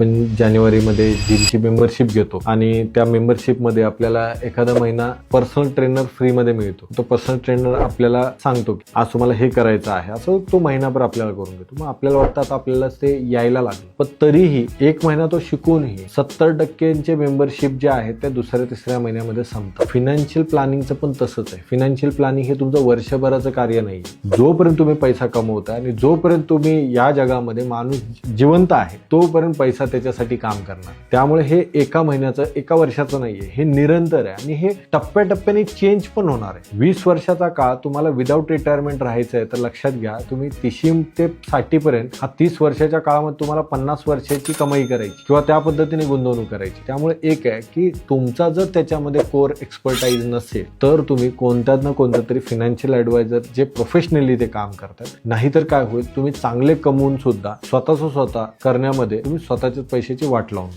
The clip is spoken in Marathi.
आपण जानेवारीमध्ये जिमची मेंबरशिप घेतो आणि त्या मेंबरशिपमध्ये आपल्याला एखादा महिना पर्सनल ट्रेनर फ्रीमध्ये मिळतो. तो पर्सनल ट्रेनर आपल्याला सांगतो की आज तुम्हाला हे करायचं आहे, असं तो महिनाभर आपल्याला करून घेतो. मग आपल्याला वाटतं आता आपल्याला ते यायला लागलं, पण तरीही एक महिना तो शिकूनही 70% मेंबरशिप जे आहे ते दुसऱ्या तिसऱ्या महिन्यामध्ये संपतात. फिनान्शियल प्लॅनिंगचं पण तसंच आहे. फिनान्शियल प्लॅनिंग हे तुमचं वर्षभराचं कार्य नाही. जोपर्यंत तुम्ही पैसा कमवता आणि जोपर्यंत तुम्ही या जगामध्ये माणूस जिवंत आहे तोपर्यंत पैसा त्याच्यासाठी काम करणार. त्यामुळे हे एका महिन्याचं एका वर्षाचं नाहीये, हे निरंतर आहे आणि हे टप्प्याटप्प्याने चेंज पण होणार आहे. 20 वर्षाचा काळ तुम्हाला विदाऊट रिटायरमेंट राहायचं आहे तर लक्षात घ्या, तुम्ही 30 ते 60 पर्यंत हा 30 वर्षाच्या काळामध्ये तुम्हाला 50 वर्षाची कमाई करायची किंवा त्या पद्धतीने गुंतवणूक करायची. त्यामुळे एक आहे की तुमचा जर त्याच्यामध्ये कोर एक्सपर्टाईज नसेल तर तुम्ही कोणत्या ना कोणत्या तरी फिनान्शियल ॲडवायझर जे प्रोफेशनली ते काम करतात, नाहीतर काय होईल, तुम्ही चांगले कमवून सुद्धा स्वतःच स्वतः करण्यामध्ये तुम्ही स्वतःच्या पैशाची वाट लावून